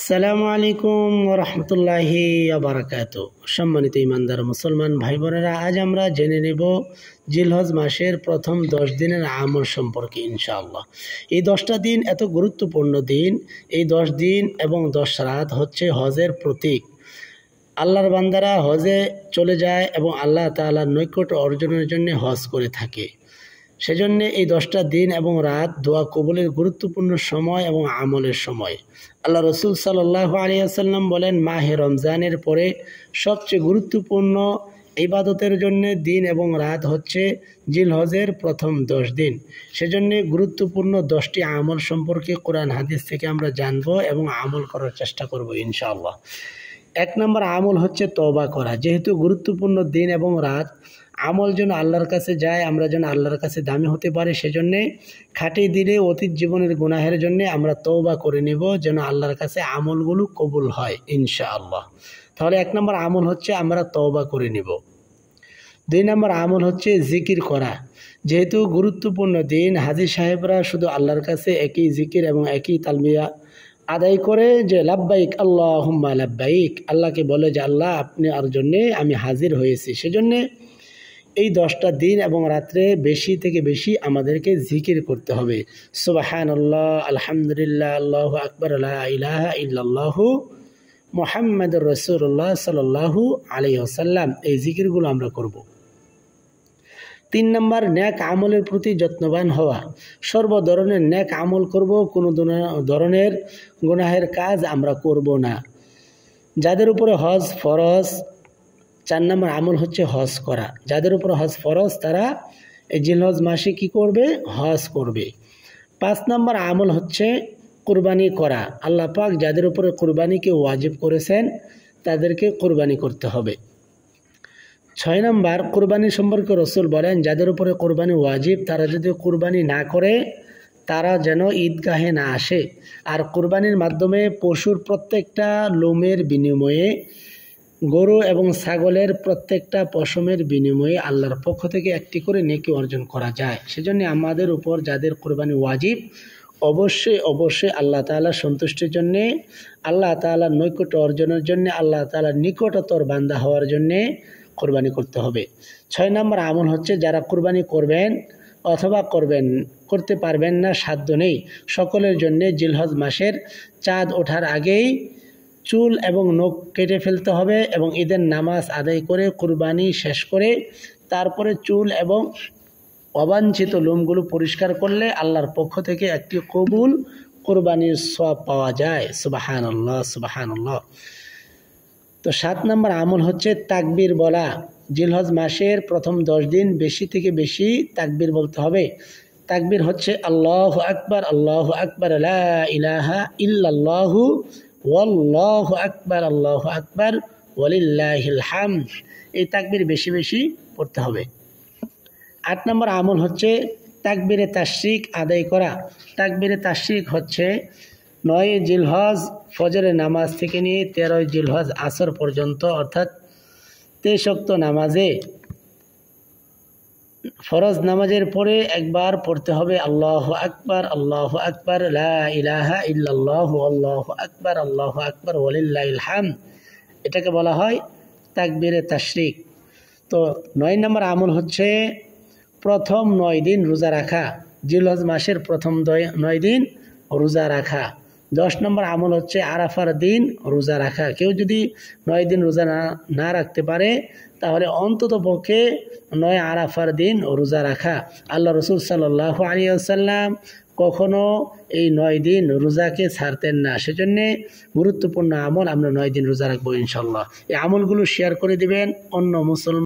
আসসালামু আলাইকুম ওয়া রাহমাতুল্লাহি ওয়া বারাকাতুহু। সম্মানিত ইমানদার মুসলমান ভাই বোনেরা, আজ আমরা জেনে নেব জিলহজ মাসের প্রথম 10 দিনের আমল সম্পর্কে ইনশাআল্লাহ। এই 10টা দিন এত গুরুত্বপূর্ণ দিন। এই 10 দিন এবং 10 রাত হচ্ছে হজের প্রতীক। আল্লাহর বান্দারা হজে চলে যায় এবং আল্লাহ তাআলার নৈকট্য অর্জনের জন্য হজ করে থাকে। সেজন্য এই 10টা দিন এবং রাত দোয়া কবুলের গুরুত্বপূর্ণ সময় এবং আমলের সময়। আল্লাহ রসুল সাল্লাল্লাহু আলাইহি ওয়াসাল্লাম বলেন, মাহে রমজানের পরে সবচেয়ে গুরুত্বপূর্ণ ইবাদতের জন্য দিন এবং রাত হচ্ছে জিলহজের প্রথম 10 দিন। সেজন্য গুরুত্বপূর্ণ 10টি আমল সম্পর্কে কোরআন হাদিস থেকে আমরা জানব এবং আমল করার চেষ্টা করব ইনশাআল্লাহ। 1 নম্বর আমল হচ্ছে তওবা করা। যেহেতু গুরুত্বপূর্ণ দিন এবং রাত, আমল যেন আল্লাহর কাছে যায়, আমরা যেন আল্লাহর কাছে দামি হতে পারি, সেজন্যে খাঁটি দিলে অতীত জীবনের গুনাহের জন্য আমরা তওবা করে নেব, যেন আল্লাহর কাছে আমলগুলো কবুল হয় ইনশাআল্লাহ। তাহলে 1 নম্বর আমল হচ্ছে আমরা তওবা করে নেব। 2 নম্বর আমল হচ্ছে জিকির করা। যেহেতু গুরুত্বপূর্ণ দিন, হাজী সাহেবরা শুধু আল্লাহর কাছে একই জিকির এবং একই তালবিয়া আদায় করে যে লাব্বাইক আল্লাহুম্মা লাব্বাইক, আল্লাহকে বলে যে আল্লাহ আপনার জন্যে আমি হাজির হয়েছি। সেজন্যে এই 10টা দিন এবং রাত্রে বেশি থেকে বেশি আমাদেরকে জিকির করতে হবে। সুবহানাল্লাহ, আলহামদুলিল্লাহ, আল্লাহু আকবার, লা ইলাহা ইল্লাল্লাহু মুহাম্মাদুর রাসূলুল্লাহ সাল্লাল্লাহু আলাইহি ওয়াসাল্লাম, এই জিকিরগুলো আমরা করব। 3 নম্বর, নেক আমলের প্রতি যত্নবান হওয়া। সর্ব ধরনের নেক আমল করব, কোনো ধরনের গুনাহের কাজ আমরা করব না। যাদের উপরে হজ ফরজ, 4 নম্বর আমল হচ্ছে হজ করা। যাদের উপর হজ ফরজ তারা এই জিলহজ মাসে কি করবে? হজ করবে। 5 নম্বর আমল হচ্ছে কুরবানি করা। আল্লাহ পাক যাদের উপরে কুরবানিকে ওয়াজিব করেছেন তাদেরকে কুরবানি করতে হবে। 6 নম্বর, কুরবানি সম্পর্কে রসুল বলেন, যাদের উপরে কুরবানি ওয়াজিব তারা যদি কুরবানি না করে তারা যেন ঈদগাহে না আসে। আর কুরবানির মাধ্যমে পশুর প্রত্যেকটা লোমের বিনিময়ে, গরু এবং ছাগলের প্রত্যেকটা পশমের বিনিময়ে আল্লাহর পক্ষ থেকে একটি করে নেকি অর্জন করা যায়। সেজন্য আমাদের উপর যাদের কুরবানি ওয়াজিব, অবশ্যই আল্লাহ তাআলার সন্তুষ্টির জন্যে, আল্লাহ তাআলার নৈকট্য অর্জনের জন্য, আল্লাহ তাআলার নিকটতর বান্দা হওয়ার জন্যে কুরবানি করতে হবে। 6 নম্বর আমল হচ্ছে যারা কুরবানি করবেন অথবা করতে পারবেন না, সাধ্য নেই, সকলের জন্য জিলহজ মাসের চাঁদ ওঠার আগেই চুল এবং নখ কেটে ফেলতে হবে এবং ঈদের নামাজ আদায় করে কুরবানি শেষ করে তারপরে চুল এবং অবাঞ্ছিত লোমগুলো পরিষ্কার করলে আল্লাহর পক্ষ থেকে একটি কবুল কুরবানির সওয়াব পাওয়া যায়। সুবহানাল্লাহ, সুবহানাল্লাহ। তো 7 নম্বর আমল হচ্ছে তাকবীর বলা। জিলহজ মাসের প্রথম 10 দিন বেশি থেকে বেশি তাকবীর বলতে হবে। তাকবীর হচ্ছে আল্লাহু আকবার, আল্লাহু আকবার, লা ইলাহা ইল্লাল্লাহু ওয়াল্লাহু আকবার, আল্লাহু আকবার, ওয়ালিল্লাহিল হামদ। এই তাকবীর বেশি বেশি পড়তে হবে। 8 নম্বর আমল হচ্ছে তাকবীরে তাশরিক আদায় করা। তাকবীরে তাশরিক হচ্ছে 9 জিলহজ ফজরের নামাজ থেকে নিয়ে 13 জিলহজ আসর পর্যন্ত, অর্থাৎ 23 ওয়াক্ত নামাজে ফরজ নামাজের পরে একবার পড়তে হবে আল্লাহু আকবার, আল্লাহু আকবার, লা ইলাহা ইল্লাল্লাহু, আল্লাহু আকবার, আল্লাহু আকবার, ওয়ালিল্লাহিল হামদ। এটাকে বলা হয় তাকবীরে তাশরিক। তো 9 নম্বর আমল হচ্ছে প্রথম 9 দিন রোজা রাখা। জিলহজ মাসের প্রথম 9 দিন রোজা রাখা। 10 নম্বর আমল হচ্ছে আরাফার দিন রোজা রাখা। কেউ যদি 9 দিন রোজা না রাখতে পারে তাহলে অন্তত পক্ষে 9 আরাফার দিন রোজা রাখা। আল্লাহ রসুল সাল্লাল্লাহু আলাইহি ওয়াসাল্লাম কখনো এই 9 দিন রোজাকে ছাড়তেন না। সেজন্যে গুরুত্বপূর্ণ আমল আমরা 9 দিন রোজা রাখবো ইনশাআল্লাহ। এই আমলগুলো শেয়ার করে দিবেন অন্য মুসলমান